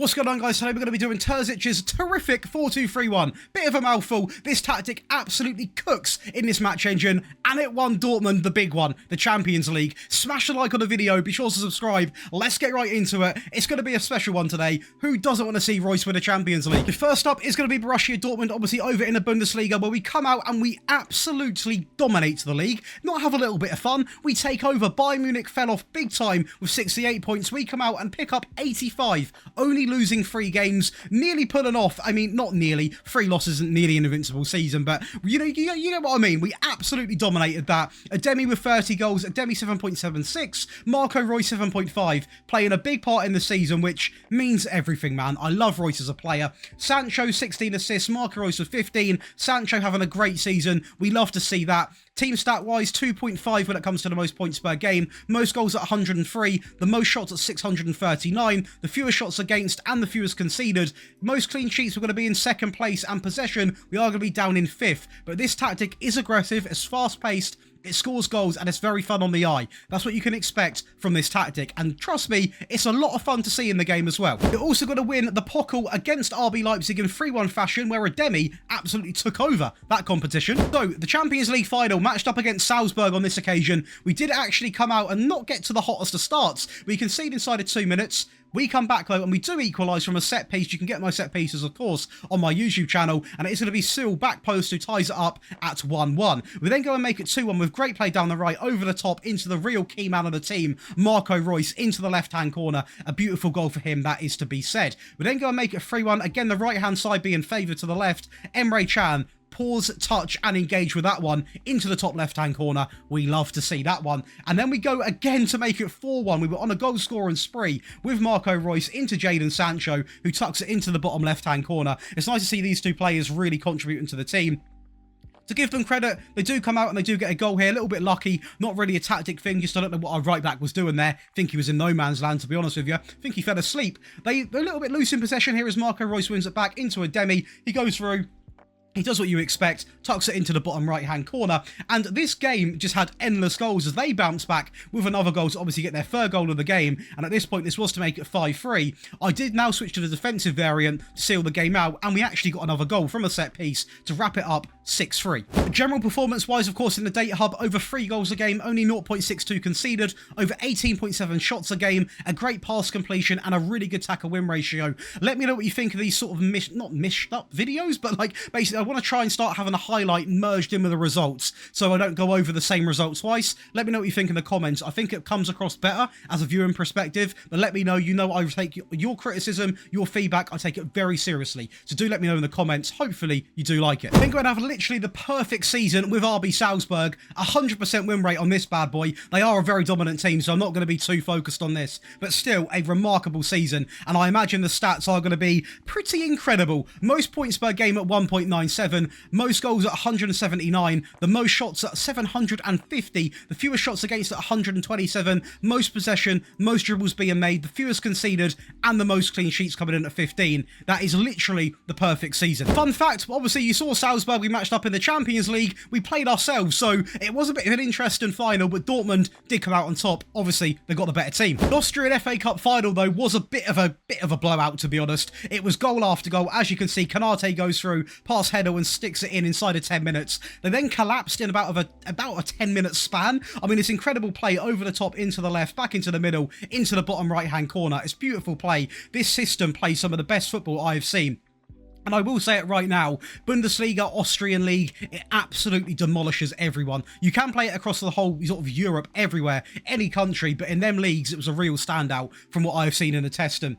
What's going on, guys? Today we're going to be doing Terzic's terrific 4-2-3-1. Bit of a mouthful. This tactic absolutely cooks in this match engine, and it won Dortmund the big one, the Champions League. Smash a like on the video, be sure to subscribe. Let's get right into it. It's going to be a special one today. Who doesn't want to see Reus win the Champions League? First up is going to be Borussia Dortmund, obviously over in the Bundesliga, where we come out and we absolutely dominate the league. Not have a little bit of fun. We take over. Bayern Munich fell off big time with 68 points. We come out and pick up 85. Only losing 3 games, nearly pulling off. I mean, not nearly. 3 losses isn't nearly an invincible season, but you know what I mean. We absolutely dominated that. Ademi with 30 goals, Ademi 7.76, Marco Reus 7.5, playing a big part in the season, which means everything, man. I love Reus as a player. Sancho 16 assists, Marco Reus with 15. Sancho having a great season. We love to see that. Team stat wise, 2.5 when it comes to the most points per game, most goals at 103, the most shots at 639, the fewest shots against and the fewest conceded. Most clean sheets we're going to be in second place, and possession we are going to be down in 5th. But this tactic is aggressive, it's fast paced, it scores goals, and it's very fun on the eye. That's what you can expect from this tactic, and trust me, it's a lot of fun to see in the game as well. You're also going to win the Pokal against RB Leipzig in 3-1 fashion, where Ademi absolutely took over that competition. So, the Champions League final matched up against Salzburg on this occasion. We did actually come out and not get to the hottest of starts. We conceded inside of 2 minutes. We come back though and we do equalise from a set piece. You can get my set pieces, of course, on my YouTube channel, and it's going to be Cyril back post who ties it up at 1-1. We then go and make it 2-1 with great play down the right, over the top, into the real key man of the team, Marco Reus, into the left-hand corner. A beautiful goal for him, that is to be said. We then go and make it 3-1, again the right-hand side being favoured to the left. Emre Can, pause, touch, and engage with that one into the top left-hand corner. We love to see that one. And then we go again to make it 4-1. We were on a goal scoring spree with Marco Reus into Jadon Sancho, who tucks it into the bottom left-hand corner. It's nice to see these two players really contributing to the team. To give them credit, they do come out and they do get a goal here. A little bit lucky, not really a tactic thing. Just I don't know what our right back was doing there. Think he was in no man's land, to be honest with you. Think he fell asleep. They're a little bit loose in possession here as Marco Reus wins it back into Ademi. He goes through. He does what you expect, tucks it into the bottom right-hand corner, and this game just had endless goals as they bounce back with another goal to obviously get their 3rd goal of the game, and at this point this was to make it 5-3. I did now switch to the defensive variant to seal the game out, and we actually got another goal from a set piece to wrap it up 6-3. General performance-wise, of course, in the data hub, over 3 goals a game, only 0.62 conceded, over 18.7 shots a game, a great pass completion, and a really good tackle win ratio. Let me know what you think of these sort of not mished up videos, but like basically I want to try and start having a highlight merged in with the results so I don't go over the same results twice. Let me know what you think in the comments. I think it comes across better as a viewing perspective, but let me know. You know I take your criticism, your feedback, I take it very seriously. So do let me know in the comments. Hopefully you do like it. Then go and have literally the perfect season with RB Salzburg. 100% win rate on this bad boy. They are a very dominant team, so I'm not going to be too focused on this, but still a remarkable season, and I imagine the stats are going to be pretty incredible. Most points per game at 1.97, most goals at 179, the most shots at 750, the fewest shots against at 127, most possession, most dribbles being made, the fewest conceded, and the most clean sheets coming in at 15. That is literally the perfect season. Fun fact, obviously you saw Salzburg, we matched up in the Champions League, we played ourselves, so it was a bit of an interesting final, but Dortmund did come out on top. Obviously they got the better team. The Austrian FA Cup final though was a bit of a blowout, to be honest. It was goal after goal. As you can see, Canate goes through, pass header and sticks it in inside of 10 minutes. They then collapsed in about a 10-minute span. I mean, it's incredible play over the top, into the left, back into the middle, into the bottom right-hand corner. It's beautiful play. This system plays some of the best football I've seen. And I will say it right now, Bundesliga, Austrian League, it absolutely demolishes everyone. You can play it across the whole sort of Europe, everywhere, any country, but in them leagues, it was a real standout from what I've seen in the testing.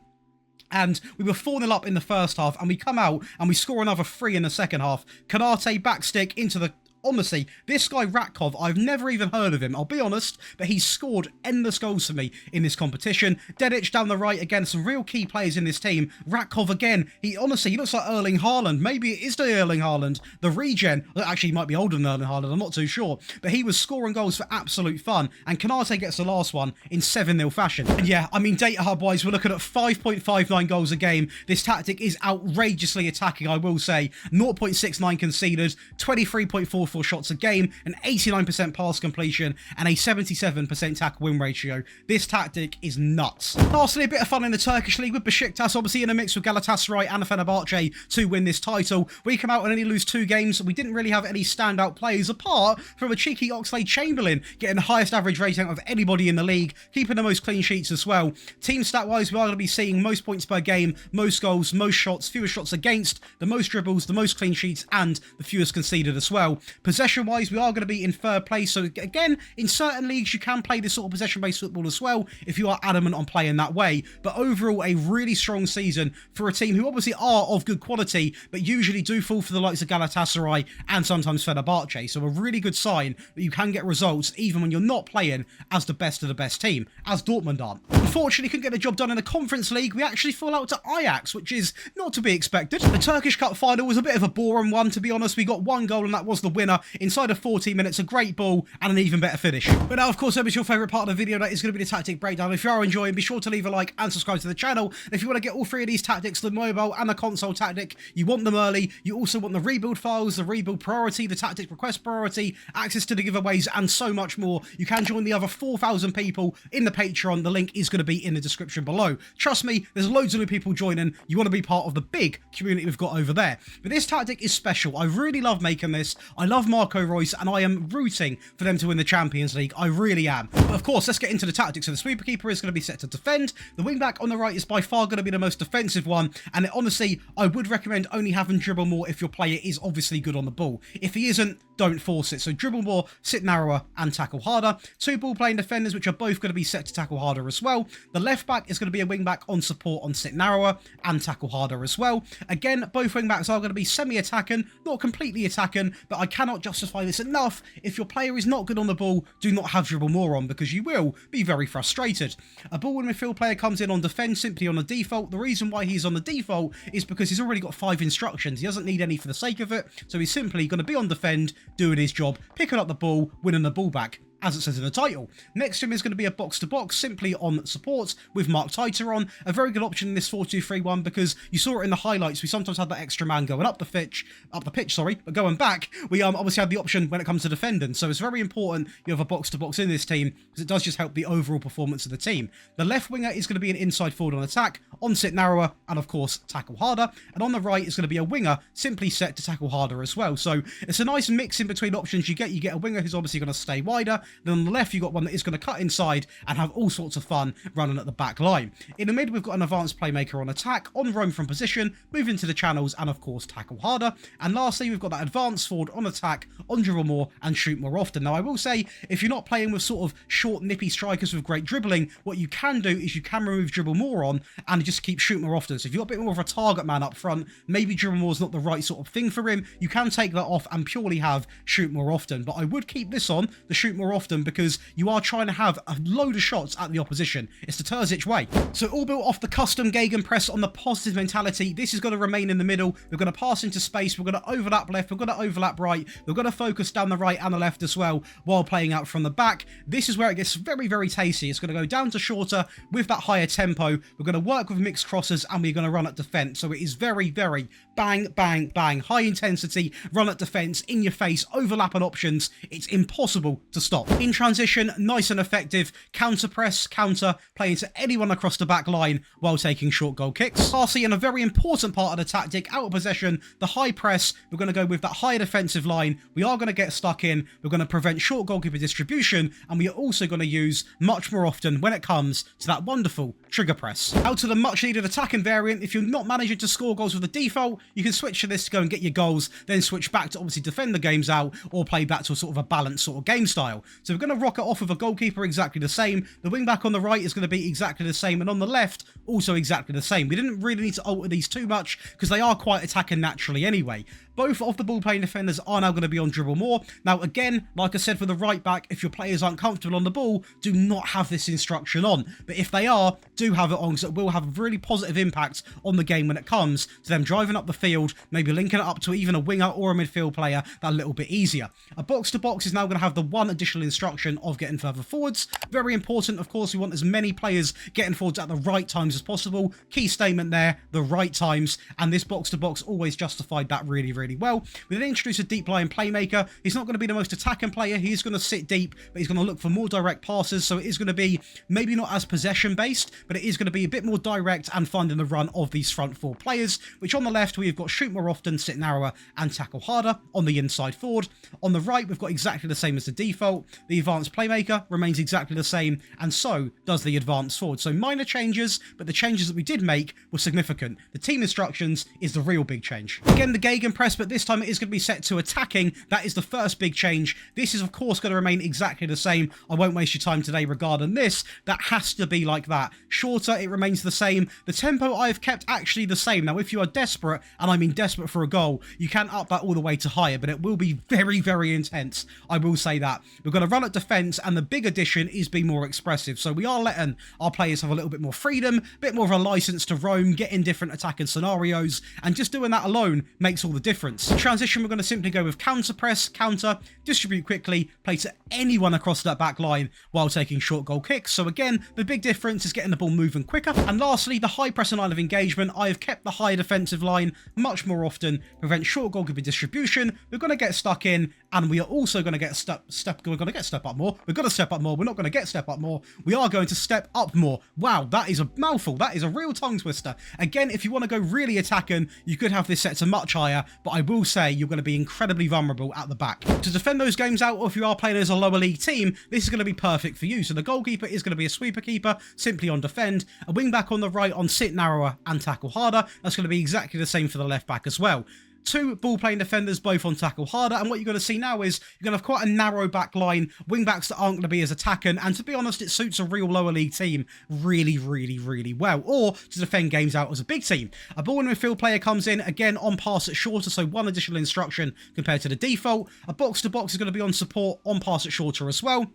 And we were 4-0 up in the first half, and we come out and we score another 3 in the second half. Canate backstick into the... Honestly, this guy Ratkov, I've never even heard of him, I'll be honest, but he's scored endless goals for me in this competition. Dedic down the right, again, some real key players in this team. Ratkov again, he looks like Erling Haaland. Maybe it is the Erling Haaland, the regen. Actually, he might be older than Erling Haaland, I'm not too sure. But he was scoring goals for absolute fun, and Canate gets the last one in 7-0 fashion. And yeah, I mean, data hub-wise, we're looking at 5.59 goals a game. This tactic is outrageously attacking, I will say. 0.69 conceded, 23.4 4 shots a game, an 89% pass completion, and a 77% tackle win ratio. This tactic is nuts. Lastly, a bit of fun in the Turkish league with Besiktas, obviously in a mix with Galatasaray and Fenerbahce to win this title. We come out and only lose 2 games. We didn't really have any standout players apart from a cheeky Oxlade-Chamberlain getting the highest average rating of anybody in the league, keeping the most clean sheets as well. Team stat-wise, we are going to be seeing most points per game, most goals, most shots, fewest shots against, the most dribbles, the most clean sheets, and the fewest conceded as well. Possession-wise, we are going to be in 3rd place. So again, in certain leagues, you can play this sort of possession-based football as well if you are adamant on playing that way. But overall, a really strong season for a team who obviously are of good quality, but usually do fall for the likes of Galatasaray and sometimes Fenerbahce. So a really good sign that you can get results even when you're not playing as the best of the best team, as Dortmund aren't. Unfortunately, couldn't get the job done in the Conference League. We actually fall out to Ajax, which is not to be expected. The Turkish Cup final was a bit of a boring one, to be honest. We got 1 goal and that was the winner inside of 14 minutes, a great ball and an even better finish. But now, of course, over to your favourite part of the video, that is going to be the tactic breakdown. If you are enjoying, be sure to leave a like and subscribe to the channel. And if you want to get all 3 of these tactics, the mobile and the console tactic, you want them early. You also want the rebuild files, the rebuild priority, the tactic request priority, access to the giveaways, and so much more. You can join the other 4,000 people in the Patreon. The link is going to be in the description below. Trust me, there's loads of new people joining. You want to be part of the big community we've got over there. But this tactic is special. I really love making this. I love Marco Reus, and I am rooting for them to win the Champions League. I really am. But of course, let's get into the tactics. So the sweeper keeper is going to be set to defend. The wing back on the right is by far going to be the most defensive one. And honestly, I would recommend only having dribble more if your player is obviously good on the ball. If he isn't, don't force it. So dribble more, sit narrower, and tackle harder. 2 ball-playing defenders, which are both going to be set to tackle harder as well. The left back is going to be a wing back on support on sit narrower and tackle harder as well. Again, both wing backs are going to be semi-attacking, not completely attacking, but I cannot justify this enough. If your player is not good on the ball, do not have dribble more on, because you will be very frustrated. A ball and midfield player comes in on defend simply on the default. The reason why he's on the default is because he's already got 5 instructions. He doesn't need any for the sake of it, so he's simply going to be on defend, doing his job, picking up the ball, winning the ball back, as it says in the title. Next to him is going to be a box-to-box, simply on support, with Mark Titer on. A very good option in this 4-2-3-1, because you saw it in the highlights. We sometimes had that extra man going up the pitch, but going back, we obviously had the option when it comes to defending. So it's very important you have a box-to-box in this team, because it does just help the overall performance of the team. The left winger is going to be an inside forward on attack, on sit narrower, and of course, tackle harder. And on the right is going to be a winger, simply set to tackle harder as well. So it's a nice mix in between options you get. You get a winger who's obviously going to stay wider. Then on the left, you've got one that is going to cut inside and have all sorts of fun running at the back line. In the mid, we've got an advanced playmaker on attack, on roam from position, move into the channels, and of course, tackle harder. And lastly, we've got that advanced forward on attack, on dribble more, and shoot more often. Now, I will say, if you're not playing with sort of short, nippy strikers with great dribbling, what you can do is you can remove dribble more on and just keep shoot more often. So if you've got a bit more of a target man up front, maybe dribble more is not the right sort of thing for him, you can take that off and purely have shoot more often. But I would keep this on, the shoot more often, because you are trying to have a load of shots at the opposition. It's the Terzic way. So all built off the custom gegenpress on the positive mentality. This is going to remain in the middle. We're going to pass into space. We're going to overlap left. We're going to overlap right. We're going to focus down the right and the left as well while playing out from the back. This is where it gets very, very tasty. It's going to go down to shorter with that higher tempo. We're going to work with mixed crosses and we're going to run at defense. So it is very, very bang, bang, bang. High intensity, run at defense, in your face, overlap on options. It's impossible to stop. In transition, nice and effective. Counter press, counter, playing to anyone across the back line while taking short goal kicks. Lastly, and a very important part of the tactic, out of possession, the high press. We're going to go with that higher defensive line. We are going to get stuck in. We're going to prevent short goalkeeper distribution, and we are also going to use much more often when it comes to that wonderful trigger press. Out to the much needed attacking variant. If you're not managing to score goals with the default, you can switch to this to go and get your goals, then switch back to obviously defend the games out, or play back to a sort of a balanced sort of game style. So we're going to rock it off with a goalkeeper exactly the same. The wing back on the right is going to be exactly the same, and on the left also exactly the same. We didn't really need to alter these too much because they are quite attacking naturally anyway. Both of the ball-playing defenders are now going to be on dribble more. Now, again, like I said, for the right back, if your players aren't comfortable on the ball, do not have this instruction on. But if they are, do have it on, because it will have a really positive impact on the game when it comes to them driving up the field, maybe linking it up to even a winger or a midfield player that little bit easier. A box-to-box is now going to have the one additional instruction of getting further forwards. Very important, of course, we want as many players getting forwards at the right times as possible. Key statement there, the right times, and this box-to-box always justified that really really well. We then introduce a deep lying playmaker. He's not going to be the most attacking player. He's going to sit deep, but he's going to look for more direct passes. So it is going to be maybe not as possession based, but it is going to be a bit more direct and finding the run of these front four players, which on the left, we've got shoot more often, sit narrower, and tackle harder on the inside forward. On the right, we've got exactly the same as the default. The advanced playmaker remains exactly the same, and so does the advanced forward. So minor changes, but the changes that we did make were significant. The team instructions is the real big change. Again, the gegenpress, but this time it is going to be set to attacking. That is the first big change. This is, of course, going to remain exactly the same. I won't waste your time today regarding this. That has to be like that. Shorter, it remains the same. The tempo I've kept actually the same. Now, if you are desperate, and I mean desperate for a goal, you can up that all the way to higher, but it will be very, very intense. I will say that. We're going to run at defence, and the big addition is being more expressive. So we are letting our players have a little bit more freedom, a bit more of a license to roam, get in different attacking scenarios, and just doing that alone makes all the difference. The transition, we're going to simply go with counter press, counter, distribute quickly, play to anyone across that back line while taking short goal kicks. So again, the big difference is getting the ball moving quicker. And lastly, the high pressing line of engagement. I have kept the high defensive line much more often, prevent short goal keeping distribution. We're going to get stuck in, and we are also going to get step up more. We're going to step up more. We're not going to get step up more. We are going to step up more. Wow, that is a mouthful. That is a real tongue twister. Again, if you want to go really attacking, you could have this set to much higher, but I will say you're going to be incredibly vulnerable at the back. To defend those games out, or if you are playing as a lower league team, this is going to be perfect for you. So the goalkeeper is going to be a sweeper keeper, simply on defend, a wing back on the right on sit narrower and tackle harder. That's going to be exactly the same for the left back as well. Two ball-playing defenders, both on tackle harder, and what you're going to see now is you're going to have quite a narrow back line, wing-backs that aren't going to be as attacking, and to be honest, it suits a real lower league team really, really, really well, or to defend games out as a big team. A ball in midfield player comes in, again, on pass at shorter, so one additional instruction compared to the default. A box-to-box is going to be on support, on pass at shorter as well.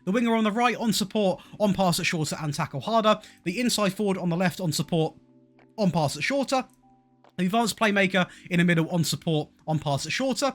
The winger on the right on support, on pass at shorter and tackle harder. The inside forward on the left on support, on pass at shorter. The advanced playmaker in the middle on support, on pass at shorter.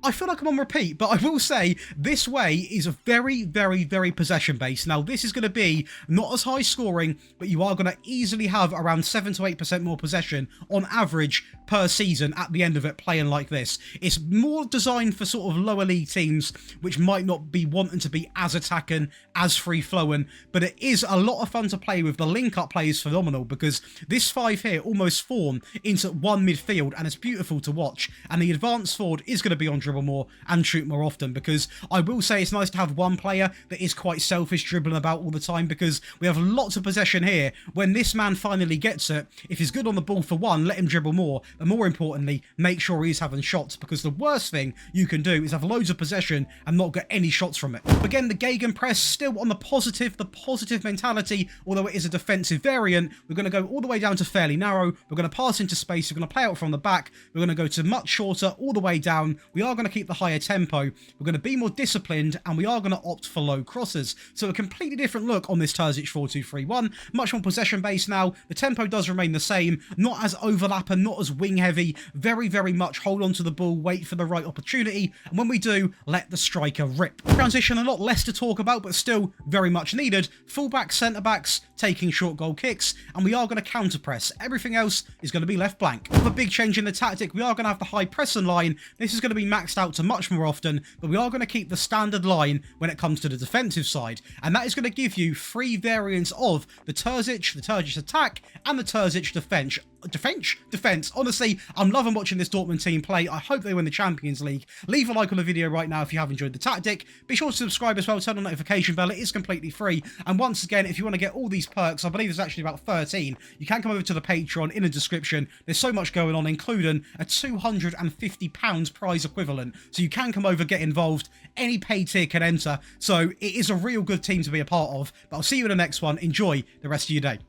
I feel like I'm on repeat, but I will say this way is a very, very, very possession based. Now, this is going to be not as high scoring, but you are going to easily have around 7 to 8% more possession on average per season at the end of it playing like this. It's more designed for sort of lower league teams, which might not be wanting to be as attacking, as free flowing, but it is a lot of fun to play with. The link up play is phenomenal because this five here almost form into one midfield, and it's beautiful to watch. And the advanced forward is going to be on dribble more and shoot more often, because I will say it's nice to have one player that is quite selfish, dribbling about all the time, because we have lots of possession here. When this man finally gets it, if he's good on the ball for one, let him dribble more, but more importantly, make sure he's having shots, because the worst thing you can do is have loads of possession and not get any shots from it. Again, the gegenpress still on the positive mentality, although it is a defensive variant. We're going to go all the way down to fairly narrow. We're going to pass into space. We're going to play out from the back. We're going to go to much shorter all the way down. We are going to keep the higher tempo. We're going to be more disciplined, and we are going to opt for low crosses. So a completely different look on this Terzic 4-2-3-1. Much more possession based now. The tempo does remain the same. Not as overlapping, not as wing heavy. Very, very much hold on to the ball, wait for the right opportunity, and when we do, let the striker rip. Transition, a lot less to talk about, but still very much needed. Fullbacks, centre backs, taking short goal kicks, and we are going to counter press. Everything else is going to be left blank. With a big change in the tactic, we are going to have the high pressing line. This is going to be maxed out to much more often, but we are going to keep the standard line when it comes to the defensive side, and that is going to give you 3 variants of the Terzic attack, and the Terzic defense. Honestly, I'm loving watching this Dortmund team play. I hope they win the Champions League. Leave a like on the video right now if you have enjoyed the tactic. Be sure to subscribe as well, turn on the notification bell. It is completely free. And once again, if you want to get all these perks, I believe there's actually about 13, you can come over to the Patreon in the description. There's so much going on, including a £250 prize equivalent. So you can come over, get involved. Any paid tier can enter. So it is a real good team to be a part of. But I'll see you in the next one. Enjoy the rest of your day.